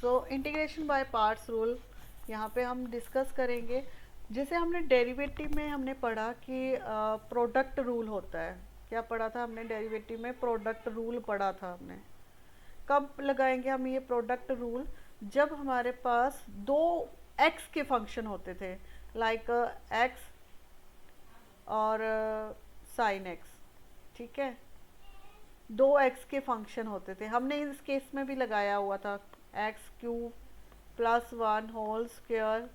So integration by parts rule यहाँ पे हम डिस्कस करेंगे। जैसे हमने डेरिवेटिव में हमने पढ़ा कि प्रोडक्ट रूल होता है। क्या पढ़ा था हमने डेरिवेटिव में? प्रोडक्ट रूल पढ़ा था हमने। कब लगाएंगे हम ये प्रोडक्ट रूल? जब हमारे पास दो एक्स के फंक्शन होते थे, लाइक एक्स और साइन एक्स। ठीक है, दो एक्स के फंक्शन होते थे। हमने इस केस में भी लगाया हुआ था x cube plus one whole square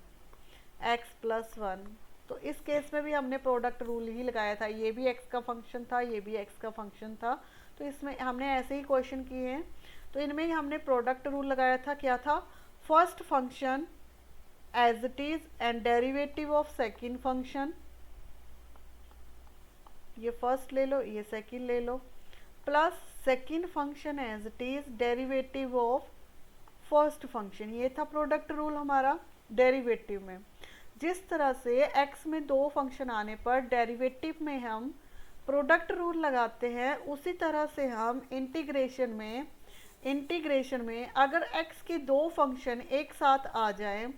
x plus one. तो इस केस में भी हमने प्रोडक्ट रूल ही लगाया था। ये भी एक्स का फंक्शन था, ये भी एक्स का फंक्शन था। तो इसमें हमने ऐसे ही क्वेश्चन किए हैं। तो इनमें ही हमने प्रोडक्ट रूल लगाया था। क्या था? First function as it is and derivative of second function. ये फर्स्ट ले लो, ये सेकेंड ले लो, plus second function as it is derivative of first function. ये था प्रोडक्ट रूल हमारा डेरिवेटिव में। जिस तरह से x में दो फंक्शन आने पर डेरिवेटिव में हम प्रोडक्ट रूल लगाते हैं, उसी तरह से हम इंटीग्रेशन में अगर x के दो फंक्शन एक साथ आ जाएं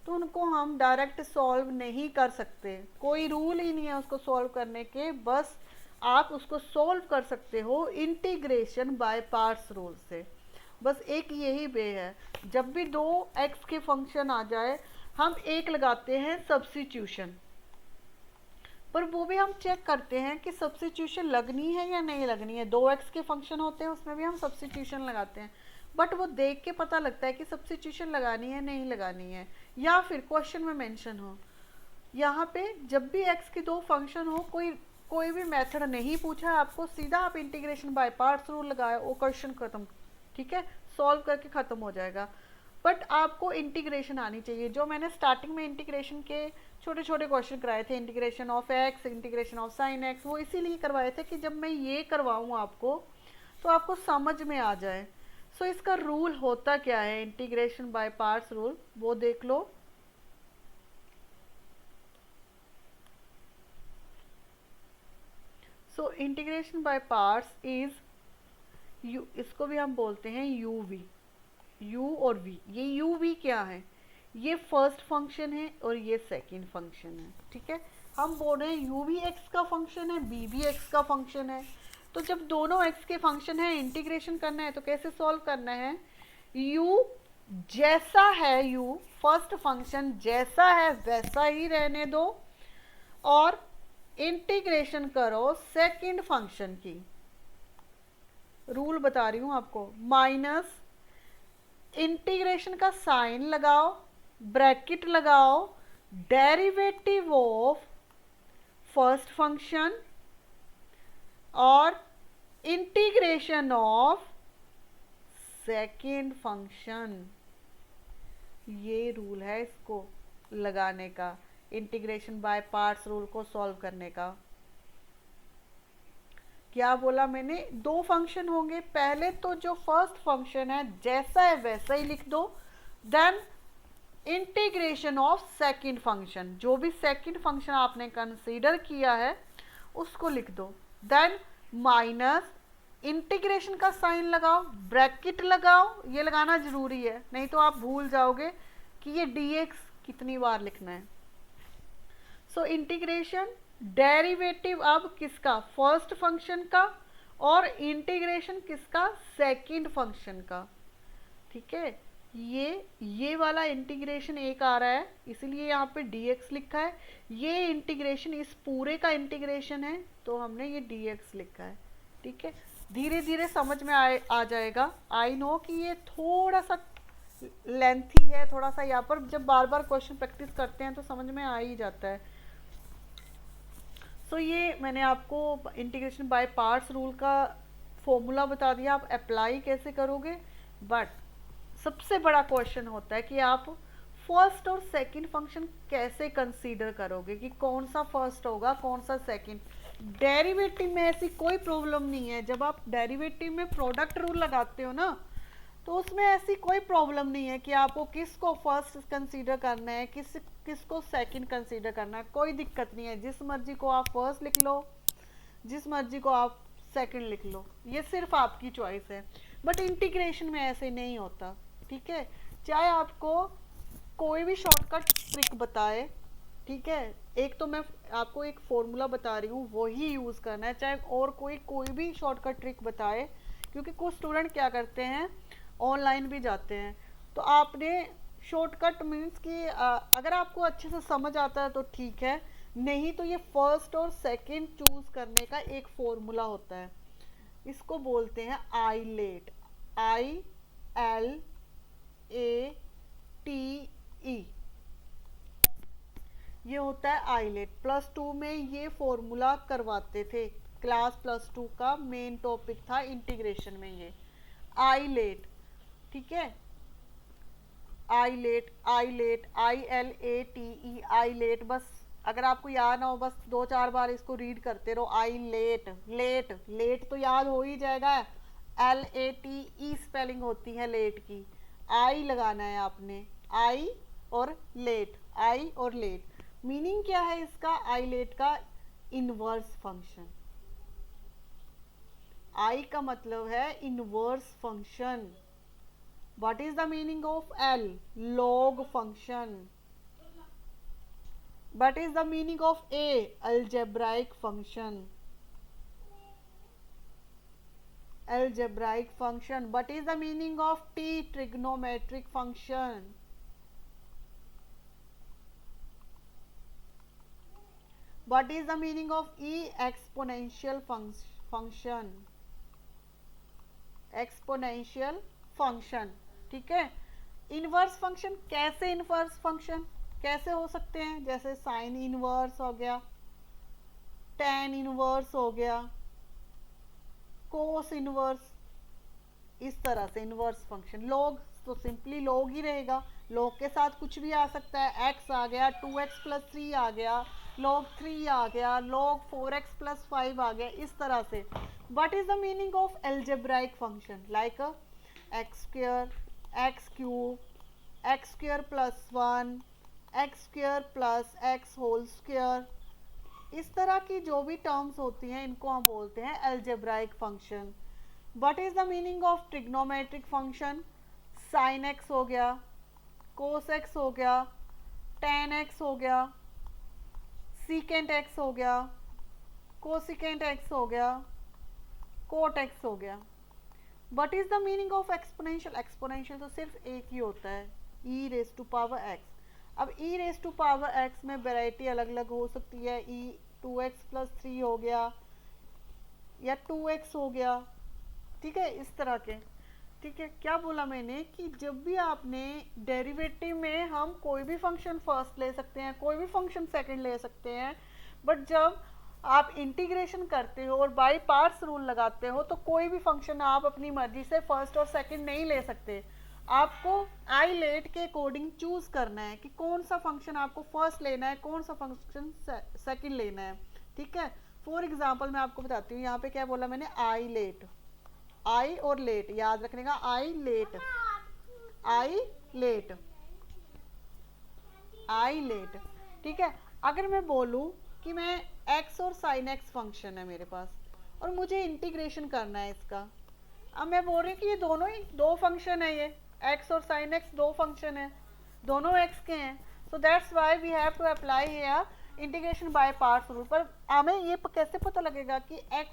तो उनको हम डायरेक्ट सॉल्व नहीं कर सकते। कोई रूल ही नहीं है उसको सॉल्व करने के, बस आप उसको सॉल्व कर सकते हो इंटीग्रेशन बाय पार्ट्स रूल से। बस एक यही वे है। जब भी दो x के फंक्शन आ जाए हम एक लगाते हैं सब्स्टिट्यूशन, पर वो भी हम चेक करते हैं कि सब्स्टिट्यूशन लगनी है या नहीं लगनी है। दो एक्स के फंक्शन होते हैं उसमें भी हम सब्स्टिट्यूशन लगाते हैं, बट वो देख के पता लगता है कि सब्स्टिट्यूशन लगानी है नहीं लगानी है, या फिर क्वेश्चन में मेंशन हो। यहाँ पे जब भी एक्स के दो फंक्शन हो, कोई भी मेथड नहीं पूछा आपको, सीधा आप इंटीग्रेशन बाय पार्ट्स रूल लगाए, वो क्वेश्चन खत्म। ठीक है, सॉल्व करके ख़त्म हो जाएगा। बट आपको इंटीग्रेशन आनी चाहिए। जो मैंने स्टार्टिंग में इंटीग्रेशन के छोटे छोटे क्वेश्चन कराए थे, integration of x, integration of sine x, वो इसीलिए करवाए थे कि जब मैं ये करवाऊँ आपको तो आपको समझ में आ जाए। सो इसका रूल होता क्या है इंटीग्रेशन बाय पार्ट्स रूल, वो देख लो। So integration by parts is u, इसको भी हम बोलते हैं यू वी। u और v, ये u v क्या है? ये फर्स्ट फंक्शन है और ये सेकंड फंक्शन है। ठीक है, हम बोल रहे हैं u भी x का फंक्शन है, b भी x का फंक्शन है। तो जब दोनों x के फंक्शन है, इंटीग्रेशन करना है तो कैसे सॉल्व करना है? u जैसा है, u फर्स्ट फंक्शन जैसा है वैसा ही रहने दो और इंटीग्रेशन करो सेकंड फंक्शन की। रूल बता रही हूँ आपको, माइनस इंटीग्रेशन का साइन लगाओ, ब्रैकेट लगाओ, डेरिवेटिव ऑफ फर्स्ट फंक्शन और इंटीग्रेशन ऑफ सेकेंड फंक्शन। ये रूल है इसको लगाने का, इंटीग्रेशन बाय पार्ट्स रूल को सॉल्व करने का। क्या बोला मैंने? दो फंक्शन होंगे, पहले तो जो फर्स्ट फंक्शन है जैसा है वैसा ही लिख दो, then integration of second function, जो भी सेकंड फंक्शन आपने कंसीडर किया है उसको लिख दो, देन माइनस इंटीग्रेशन का साइन लगाओ, ब्रैकेट लगाओ। ये लगाना जरूरी है, नहीं तो आप भूल जाओगे कि ये dx कितनी बार लिखना है। सो इंटीग्रेशन डेरिवेटिव अब किसका? फर्स्ट फंक्शन का, और इंटीग्रेशन किसका? सेकंड फंक्शन का। ठीक है, ये वाला इंटीग्रेशन एक आ रहा है इसलिए यहाँ पे dx लिखा है। ये इंटीग्रेशन इस पूरे का इंटीग्रेशन है तो हमने ये dx लिखा है। ठीक है, धीरे धीरे समझ में आ जाएगा। आई नो कि ये थोड़ा सा लेंथी है, थोड़ा सा यहाँ पर जब बार बार क्वेश्चन प्रैक्टिस करते हैं तो समझ में आ ही जाता है। सो ये मैंने आपको इंटीग्रेशन बाय पार्ट्स रूल का फॉर्मूला बता दिया, आप अप्लाई कैसे करोगे। बट सबसे बड़ा क्वेश्चन होता है कि आप फर्स्ट और सेकंड फंक्शन कैसे कंसीडर करोगे, कि कौन सा फर्स्ट होगा कौन सा सेकंड। डेरिवेटिव में ऐसी कोई प्रॉब्लम नहीं है। जब आप डेरिवेटिव में प्रोडक्ट रूल लगाते हो ना, तो उसमें ऐसी कोई प्रॉब्लम नहीं है कि आपको किसको फर्स्ट कंसीडर करना है, किसको सेकंड कंसीडर करना है। कोई दिक्कत नहीं है, जिस मर्जी को आप फर्स्ट लिख लो, जिस मर्जी को आप सेकंड लिख लो, ये सिर्फ आपकी चॉइस है। बट इंटीग्रेशन में ऐसे नहीं होता। ठीक है, चाहे आपको कोई भी शॉर्टकट ट्रिक बताए, ठीक है, एक तो मैं आपको एक फॉर्मूला बता रही हूँ वही यूज़ करना है, चाहे और कोई भी शॉर्टकट ट्रिक बताए, क्योंकि कुछ स्टूडेंट क्या करते हैं ऑनलाइन भी जाते हैं, तो आपने शॉर्टकट मीन्स कि अगर आपको अच्छे से समझ आता है तो ठीक है, नहीं तो ये फर्स्ट और सेकंड चूज करने का एक फॉर्मूला होता है, इसको बोलते हैं आईलेट, ILATE, ये होता है आईलेट। +2 में ये फॉर्मूला करवाते थे, क्लास +2 का मेन टॉपिक था इंटीग्रेशन में ये आईलेट, ठीक है, आईलेट, आईलेट, ILATE, आईलेट। बस अगर आपको याद ना हो, बस 2-4 बार इसको रीड करते रहो, आईलेट, लेट, लेट तो याद हो ही जाएगा, LATE स्पेलिंग होती है लेट की, आई लगाना है आपने, आई और लेट, आई और लेट। मीनिंग क्या है इसका आईलेट का? Inverse function. आई का मतलब है inverse function. What is the meaning of L? Log function. What is the meaning of A? Algebraic function. Algebraic function. What is the meaning of T? Trigonometric function. What is the meaning of E? Exponential function. Exponential function. ठीक है, inverse function कैसे, inverse function कैसे हो सकते हैं? जैसे sine inverse हो गया, टेन इनवर्स हो गया, कोस इनवर्स, इस तरह से इनवर्स फंक्शन। लॉग तो सिंपली लॉग ही रहेगा, लॉग के साथ कुछ भी आ सकता है, एक्स आ गया, 2x+3 आ गया, log 3 आ गया, log 4x+5 आ गया, इस तरह से। What is the meaning of algebraic function? Like x square, x cube, x square plus 1, x square plus x whole square, इस तरह की जो भी टर्म्स होती हैं इनको हम बोलते हैं algebraic function। What is the meaning of trigonometric function? sin x हो गया, cos x हो गया, tan x हो गया, secant x हो गया, cosecant x हो गया, cot x हो गया। What is the meaning of exponential? exponential तो सिर्फ एक ही होता है, e raised to power x। अब e raised to power x में वैरायटी अलग अलग हो सकती है, e 2x+3 हो गया या 2x हो गया, ठीक है, इस तरह के। ठीक है, क्या बोला मैंने कि जब भी आपने डेरिवेटिव में हम कोई भी फंक्शन फर्स्ट ले सकते हैं, कोई भी फंक्शन सेकंड ले सकते हैं, बट जब आप इंटीग्रेशन करते हो और बाय पार्ट्स रूल लगाते हो तो कोई भी फंक्शन आप अपनी मर्जी से फर्स्ट और सेकंड नहीं ले सकते। आपको आईलेट के अकॉर्डिंग चूज करना है कि कौन सा फंक्शन आपको फर्स्ट लेना है, कौन सा फंक्शन सेकंड लेना है, ठीक है। फॉर एग्जांपल मैं आपको बताती हूँ, यहाँ पे क्या बोला मैंने, आईलेट, आई और लेट याद रखने का, I let, I let, I let, ठीक है। अगर मैं बोलूं कि मैं x और sin x फंक्शन है मेरे पास और मुझे इंटीग्रेशन करना है इसका, अब मैं बोल रही हूँ कि ये दोनों ही दो फंक्शन है, ये x और sin x दो फंक्शन है, दोनों x के हैं, so that's why we have to apply here integration by parts rule. पर हमें ये कैसे पता लगेगा कि x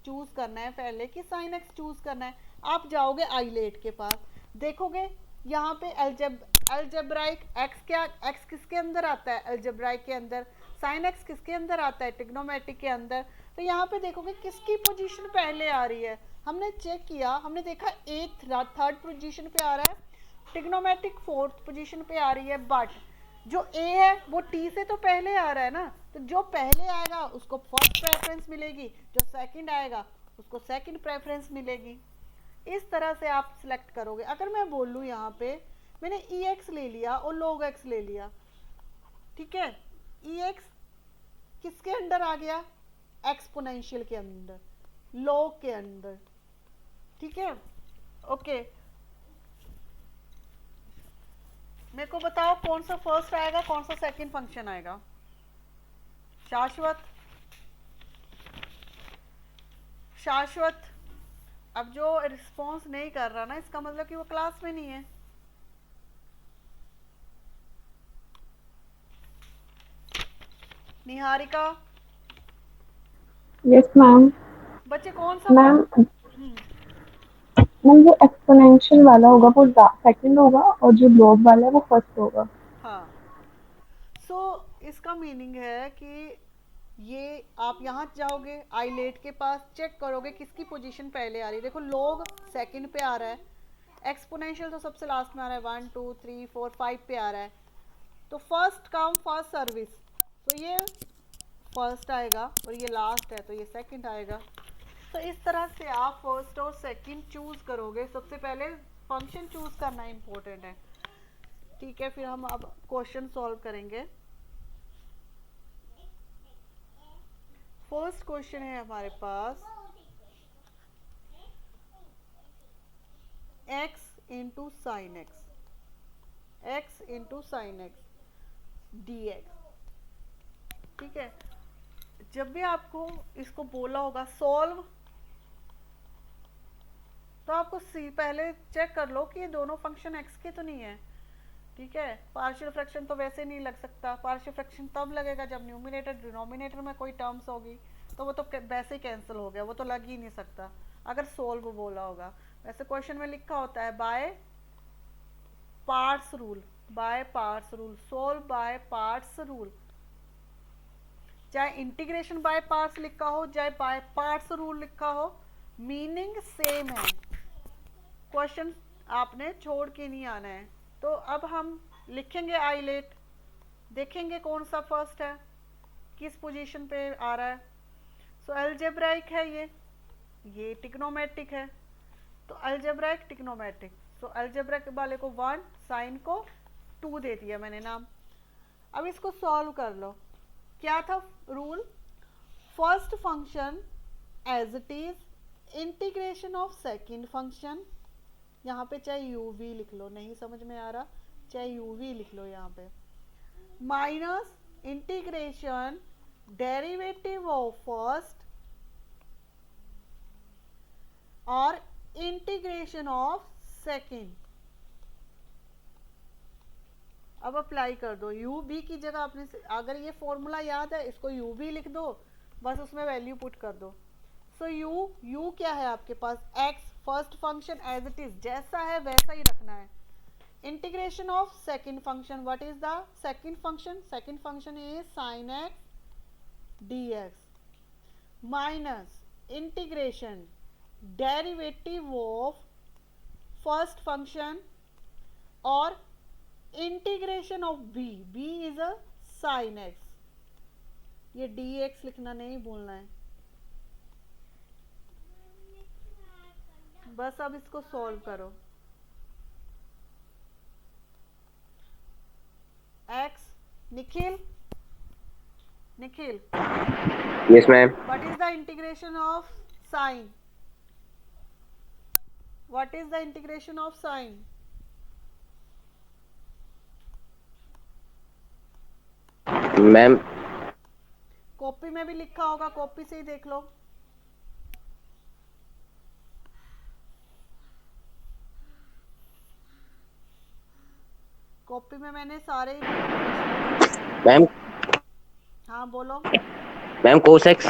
चूज करना है पहले कि sin x चूज करना है? आप जाओगे आईलेट के पास, देखोगे यहाँ पे अलजेब्राइक x क्या, x किसके अंदर आता है? अलजेब्राइक के अंदर। sin x किसके अंदर आता है? ट्रिग्नोमेट्रिक के अंदर। तो यहाँ पे देखोगे किसकी पोजीशन पहले आ रही है, हमने चेक किया, हमने देखा ए थर्ड पोजीशन पे आ रहा है, ट्रिग्नोमेट्रिक फोर्थ पोजीशन पे आ रही है, बट जो ए है वो टी से तो पहले आ रहा है ना, तो जो पहले आएगा उसको फर्स्ट प्रेफरेंस मिलेगी, जो सेकंड आएगा उसको सेकंड प्रेफरेंस मिलेगी। इस तरह से आप सिलेक्ट करोगे। अगर मैं बोलूँ यहाँ पे मैंने ई एक्स ले लिया और log x ले लिया, ठीक है, ई एक्स किसके अंदर आ गया? एक्सपोनेंशियल के अंदर, log के अंदर, ठीक है, ओके। मेरे को बताओ कौन सा फर्स्ट आएगा, कौन सा सेकंड फंक्शन आएगा? शाश्वत, शाश्वत। अब जो रिस्पॉन्स नहीं कर रहा ना, इसका मतलब कि वो क्लास में नहीं है। Niharika, yes ma'am. बच्चे कौन सा मैम हम्म, मैम जो एक्सपोनेंशियल वाला होगा वो सेकंड होगा और जो लॉग वाला है वो फर्स्ट होगा। हाँ। सो इसका मीनिंग है कि ये आप यहाँ जाओगे आईलेट के पास, चेक करोगे किसकी पोजीशन पहले आ रही है। देखो लोग सेकंड पे आ रहा है, एक्सपोनेंशियल तो सबसे लास्ट में आ रहा है, 1 2 3 4 5 पे आ रहा है। तो फर्स्ट कम फर्स्ट सर्विस, तो ये फर्स्ट आएगा और ये लास्ट है तो ये सेकंड आएगा। तो इस तरह से आप फर्स्ट और सेकंड चूज करोगे। सबसे पहले फंक्शन चूज करना इम्पोर्टेंट है। ठीक है, फिर हम अब क्वेश्चन सॉल्व करेंगे। फर्स्ट क्वेश्चन है हमारे पास x into sine x into sine x d x. ठीक है, जब भी आपको इसको बोला होगा सॉल्व, तो आपको सी पहले चेक कर लो कि ये दोनों फंक्शन x के तो नहीं है। ठीक है, पार्शियल फ्रैक्शन तो वैसे नहीं लग सकता। पार्शियल फ्रैक्शन तब लगेगा जब न्यूमिनेटर डिनोमिनेटर में कोई टर्म्स होगी, तो वो तो वैसे ही कैंसिल हो गया, वो तो लग ही नहीं सकता अगर सोल्व बोला होगा। वैसे क्वेश्चन में लिखा होता है bye parts rule, bye parts rule, solve bye parts rule. चाहे इंटीग्रेशन बाय पार्ट्स लिखा हो, चाहे बाय पार्ट्स रूल लिखा हो, मीनिंग सेम है। क्वेश्चन आपने छोड़ के नहीं आना है। तो अब हम लिखेंगे आइलेट, देखेंगे कौन सा फर्स्ट है, किस पोजीशन पे आ रहा है। सो अलजेब्राइक है ये टिग्नोमेट्रिक है। तो अलजेब्राइक टिग्नोमेट्रिक, सो अलजेब्राइक वाले को 1, साइन को 2 दे दिया मैंने नाम। अब इसको सॉल्व कर लो। क्या था rule? First function as it is, integration of second function, यहाँ पे चाहे यू वी लिख लो, नहीं समझ में आ रहा चाहे यू वी लिख लो यहाँ पे, minus integration derivative of first और इंटीग्रेशन ऑफ सेकंड। अब अप्लाई कर दो, यू बी की जगह आपने अगर ये फॉर्मूला याद है इसको यू बी लिख दो, बस उसमें वैल्यू पुट कर दो। सो यू क्या है आपके पास, x, first function as it is जैसा है वैसा ही रखना है। Integration of second function, what is the second function? Second function is sine x d x minus integration derivative of first function और integration of v, v is a sine x, ये d x लिखना नहीं भूलना है। बस अब इसको solve करो। X, Nikhil, Nikhil, yes ma'am. What is the integration of sign? What is the integration of sine? Ma'am copy में भी लिखा होगा, कॉपी से ही देख लो। कॉपी में मैंने सारे इंटीग्रेशन। मैम हाँ बोलो। मैम कोसेक्स।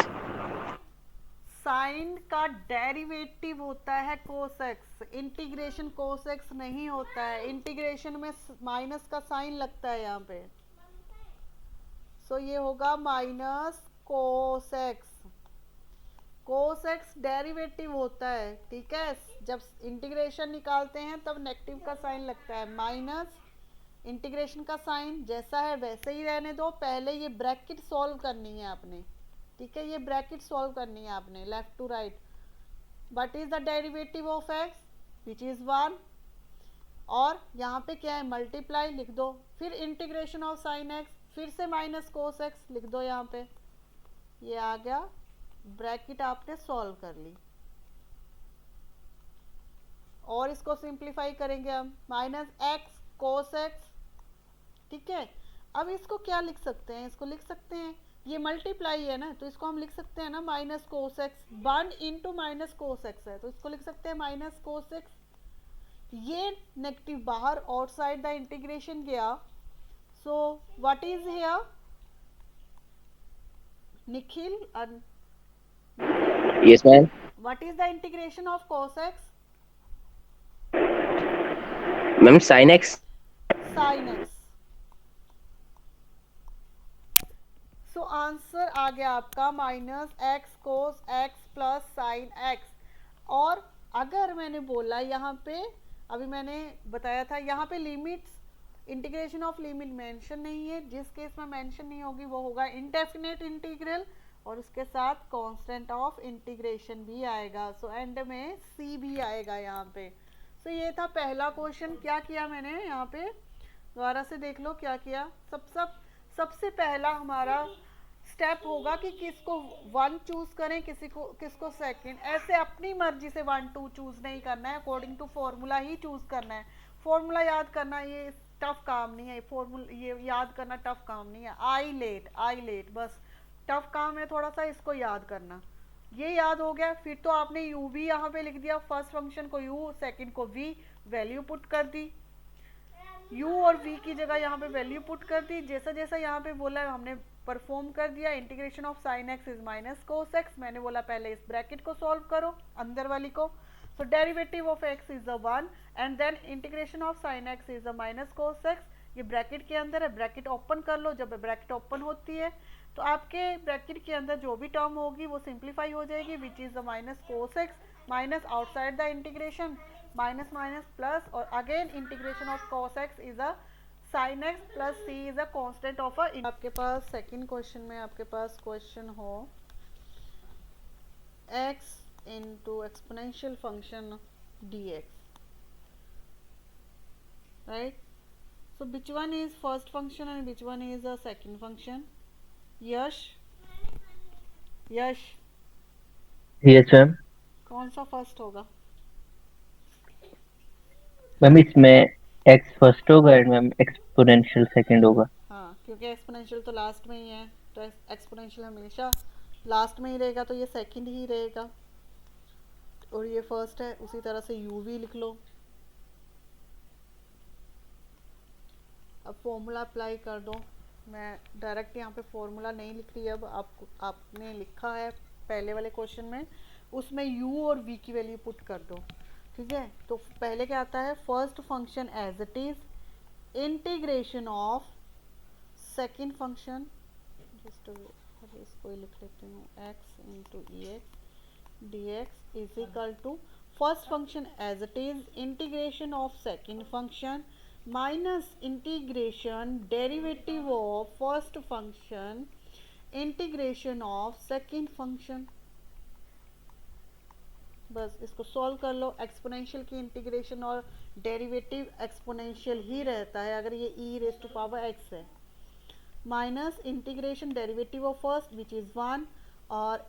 साइन का डेरिवेटिव होता है कोसेक्स, इंटीग्रेशन कोसेक्स नहीं होता है। इंटीग्रेशन में माइनस का साइन लगता है यहाँ पे। सो ये होगा माइनस कोसेक्स। कोसेक्स डेरिवेटिव होता है, ठीक है। जब इंटीग्रेशन निकालते हैं तब नेगेटिव का साइन लगता है, माइनस इंटीग्रेशन का साइन जैसा है वैसे ही रहने दो। पहले ये ब्रैकेट सॉल्व करनी है आपने, ठीक है, ये ब्रैकेट सॉल्व करनी है आपने left to right. What is the derivative of x which is 1, और यहाँ पे क्या है मल्टीप्लाई लिख दो, फिर इंटीग्रेशन ऑफ साइन एक्स, फिर से माइनस कोस एक्स लिख दो यहाँ पे, ये आ गया ब्रैकेट आपने सॉल्व कर ली। और इसको सिंप्लीफाई करेंगे हम, माइनस एक्स कोस एक्स, ठीक है। अब इसको क्या लिख सकते हैं, इसको लिख सकते हैं, ये मल्टीप्लाई है ना तो इसको हम लिख सकते हैं ना minus cos x, 1 into minus cos x है तो इसको लिख सकते हैं माइनस कोस एक्स। ये नेगेटिव बाहर आउटसाइड द इंटीग्रेशन गया, so what is here Nikhil Yes, ma'am. व्हाट is the integration of cos x? Ma'am, sin x. sin x. So answer आ गया आपका minus x cos x plus sine x. और अगर मैंने बोला यहाँ पे, अभी मैंने बताया था यहाँ पे limits, integration of limit mention नहीं है, जिस केस में मेंशन नहीं होगी वो होगा इंडेफिनेट इंटीग्रल, और उसके साथ कांस्टेंट ऑफ इंटीग्रेशन भी आएगा। सो एंड में सी भी आएगा यहाँ पे। सो ये था पहला क्वेश्चन। क्या किया मैंने यहाँ पे, दोबारा से देख लो क्या किया। सबसे पहला हमारा स्टेप होगा कि किसको वन चूज करें, किसको सेकंड। ऐसे अपनी मर्जी से 1 2 चूज नहीं करना है, अकॉर्डिंग टू फॉर्मूला ही चूज करना है। फॉर्मूला याद करना ये टफ काम नहीं है, फॉर्मूला ये याद करना टफ काम नहीं है। आई लेट बस टफ काम है थोड़ा सा, इसको याद करना। ये याद हो गया। फिर तो आपने यू भी यहाँ पे लिख दिया, फर्स्ट फंक्शन को यू, सेकंड को वी, वैल्यू पुट कर दी। u और v की जगह यहाँ पे वैल्यू पुट कर दी। जैसा जैसा यहाँ पे बोला है हमने परफॉर्म कर दिया। Integration of sine x is minus cos x, मैंने बोला पहले इस ब्रैकेट को सॉल्व करो, अंदर वाली को। So derivative of x is a 1 and then integration of sine x is a minus cos x. ये ब्रैकेट के अंदर है, ब्रैकेट ओपन कर लो। जब ब्रैकेट ओपन होती है तो आपके ब्रैकेट के अंदर जो भी टर्म होगी वो सिंप्लीफाई हो जाएगी, which is the minus cos x minus outside the integration minus minus plus, और again integration of cos x is a sin x plus c is a constant of a. आपके पास second question में आपके पास question हो x into exponential function dx, right? So which one is first function and which one is a second function? Yash yes ma'am. कौन सा first होगा? Ma'am इसमें एक्स फर्स्ट होगा एंड मैम एक्सपोनेंशियल सेकंड होगा। हाँ, क्योंकि exponential तो last में ही है, तो एक्सपोनेंशियल हमेशा लास्ट में ही रहेगा, तो ये सेकंड ही रहेगा। और ये फर्स्ट है, उसी तरह से यू भी लिख लो। अब फॉर्मूला अप्लाई कर दो। मैं डायरेक्ट यहाँ पे फॉर्मूला नहीं लिख रही, अब आपने लिखा है पहले वाले क्वेश्चन में, उसमें u और v की वैल्यू पुट कर दो। ठीक है, तो पहले क्या आता है, first function as it is integration of second function, just इसको ही लिख लेती हूँ, x into e x d x is equal to first function as it is integration of second function minus integration derivative of first function integration of second function. बस इसको solve कर लो। Exponential की इंटीग्रेशन और derivative exponential ही रहता है अगर ये e raise to power x है, minus integration derivative of first which is 1, और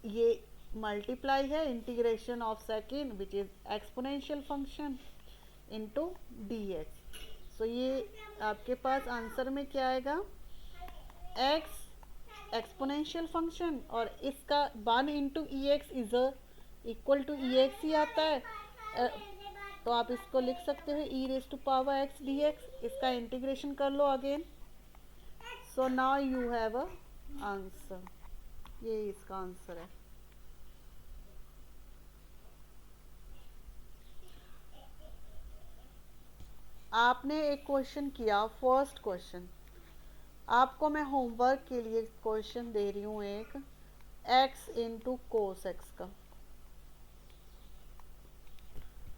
ये मल्टीप्लाई है integration of second which is exponential function into dx। सो ये आपके पास आंसर में क्या आएगा, x एक्सपोनेंशियल फंक्शन, और इसका 1 into e x is equal to e x ही आता है, तो आप इसको लिख सकते हो e raise to power x dx। इसका इंटीग्रेशन कर लो again. So now you have a answer, ये इसका आंसर है। आपने एक क्वेश्चन किया, फर्स्ट क्वेश्चन, आपको मैं होमवर्क के लिए क्वेश्चन दे रही हूँ एक x इंटू कोस एक्स का,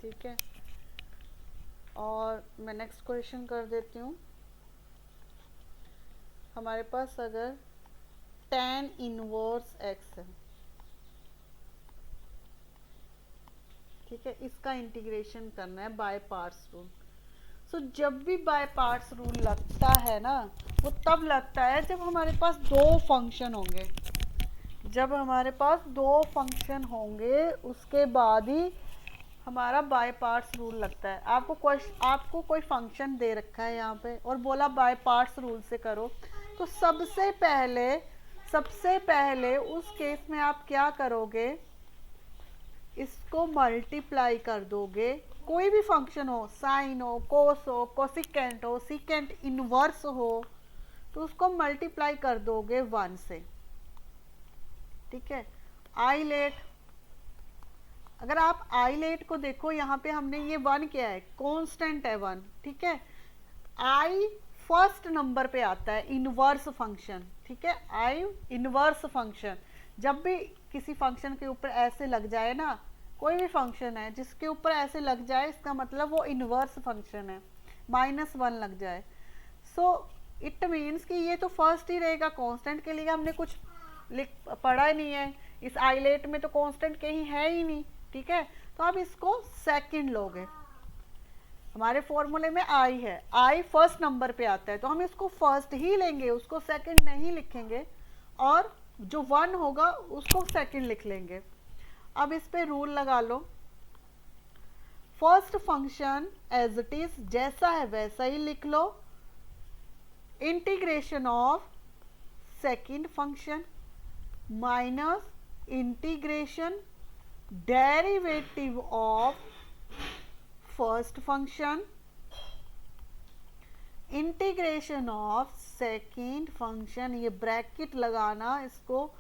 ठीक है। और मैं नेक्स्ट क्वेश्चन कर देती हूँ। हमारे पास अगर tan इनवर्स x है, ठीक है, इसका इंटीग्रेशन करना है बाय पार्ट्स रूल। सो जब भी बाय पार्ट्स रूल लगता है ना, वो तब लगता है जब हमारे पास दो फंक्शन होंगे। जब हमारे पास दो फंक्शन होंगे उसके बाद ही हमारा बाय पार्ट्स रूल लगता है। आपको कोई फंक्शन दे रखा है यहाँ पे और बोला बाय पार्ट्स रूल से करो, तो सबसे पहले उस केस में आप क्या करोगे, इसको मल्टीप्लाई कर दोगे। कोई भी फंक्शन हो, साइन हो, कोस हो, कोसिकेंट हो, सीकेंट इनवर्स हो, तो उसको मल्टीप्लाई कर दोगे 1 से। ठीक है। आई लेट, अगर आप आई लेट को देखो यहाँ पे हमने ये 1 क्या है, कांस्टेंट है 1, ठीक है। आई फर्स्ट नंबर पे आता है, इनवर्स फंक्शन, ठीक है। आई इनवर्स फंक्शन, जब भी किसी फंक्शन के ऊपर ऐसे लग जाए ना, कोई भी फंक्शन है जिसके ऊपर ऐसे लग जाए, इसका मतलब वो इनवर्स फंक्शन है, -1 लग जाए, सो इट मीन्स कि ये तो फर्स्ट ही रहेगा। कांस्टेंट के लिए हमने कुछ पढ़ा ही नहीं है, इस आइलेट में तो कांस्टेंट कहीं है ही नहीं, ठीक है। तो आप इसको सेकंड लोगे, हमारे फॉर्मूले में आई है, आई फर्स्ट नंबर पे आता है तो हम इसको फर्स्ट ही लेंगे, उसको सेकंड नहीं लिखेंगे, और जो 1 होगा उसको सेकंड लिख लेंगे। अब इस पे रूल लगा लो, first function as it is जैसा है वैसा ही लिख लो, integration of second function minus integration derivative of first function, integration of second function. ये ब्रैकेट लगाना इसको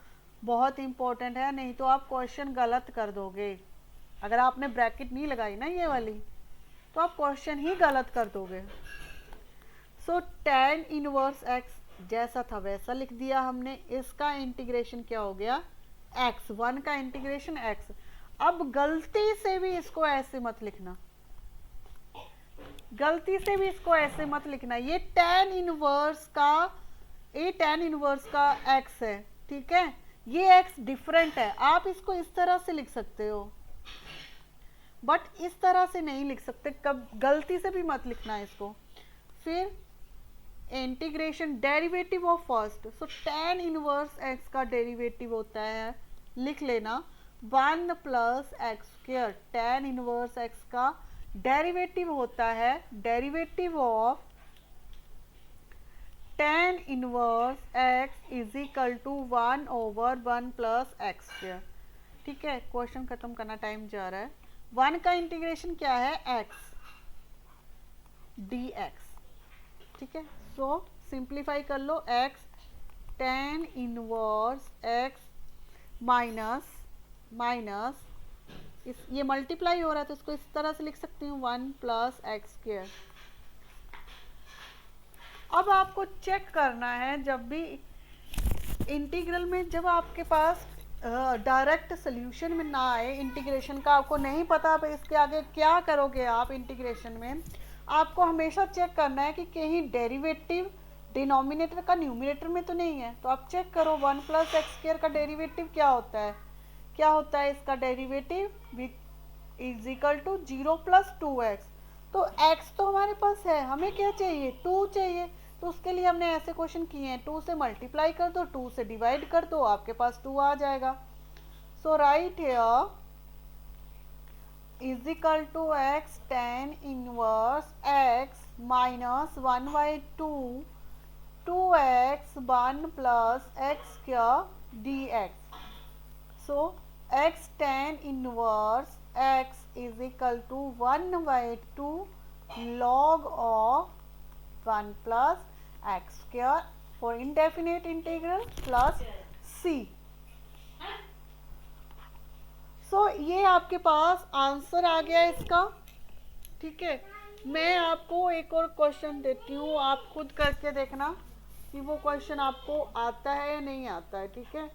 बहुत इंपॉर्टेंट है, नहीं तो आप क्वेश्चन गलत कर दोगे। अगर आपने ब्रैकेट नहीं लगाई ना ये वाली, तो आप क्वेश्चन ही गलत कर दोगे। सो tan इनवर्स x जैसा था वैसा लिख दिया हमने, इसका इंटीग्रेशन क्या हो गया, x, 1 का इंटीग्रेशन x। अब गलती से भी इसको ऐसे मत लिखना, गलती से भी इसको ऐसे मत लिखना, ये tan इनवर्स का x है, ठीक है। ये x डिफरेंट है, आप इसको इस तरह से लिख सकते हो, बट इस तरह से नहीं लिख सकते, कब गलती से भी मत लिखना इसको। फिर integration derivative of first, so tan inverse x का डेरिवेटिव होता है, लिख लेना 1 plus x square. tan inverse x का डेरिवेटिव होता है derivative of tan inverse x is equal to 1/1 plus x square, ठीक है। क्वेश्चन खत्म करना टाइम जा रहा है। 1 का इंटीग्रेशन क्या है, x dx, ठीक है। सो सिंप्लीफाई कर लो, x tan inverse x minus ये मल्टीप्लाई हो रहा है तो इसको इस तरह से लिख सकती हूँ 1 प्लस एक्स स्क्वायर। अब आपको चेक करना है, जब भी इंटीग्रल में जब आपके पास डायरेक्ट सोल्यूशन में ना आए, इंटीग्रेशन का आपको नहीं पता अब इसके आगे क्या करोगे आप इंटीग्रेशन में, आपको हमेशा चेक करना है कि कहीं डेरिवेटिव डिनोमिनेटर का न्यूमिनेटर में तो नहीं है। तो आप चेक करो 1 प्लस एक्स स्क्वायर का डेरिवेटिव क्या होता है, क्या होता है इसका derivative is equal to 0 plus 2x। तो x तो हमारे पास है, हमें क्या चाहिए, 2 चाहिए, तो उसके लिए हमने ऐसे क्वेश्चन किए हैं, 2 से मल्टीप्लाई कर दो, 2 से डिवाइड कर दो, आपके पास 2 आ जाएगा। So right here is equal to x tan inverse x minus 1/2 2x 1 plus x square dx। So x tan inverse x is equal to 1/2 log of 1 plus x square for indefinite integral plus c। सो ये आपके पास answer आ गया इसका, ठीक है। मैं आपको एक और क्वेश्चन देती हूँ, आप खुद करके देखना कि वो क्वेश्चन आपको आता है या नहीं आता है, ठीक है।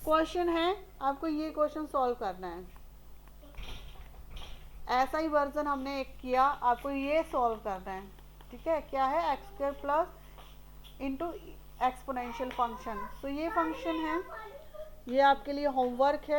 क्वेश्चन है, आपको ये क्वेश्चन सॉल्व करना है, ऐसा ही वर्जन हमने एक किया, आपको ये सॉल्व करना है, ठीक है। क्या है, x square plus into exponential function. तो ये फंक्शन है, ये आपके लिए होमवर्क है।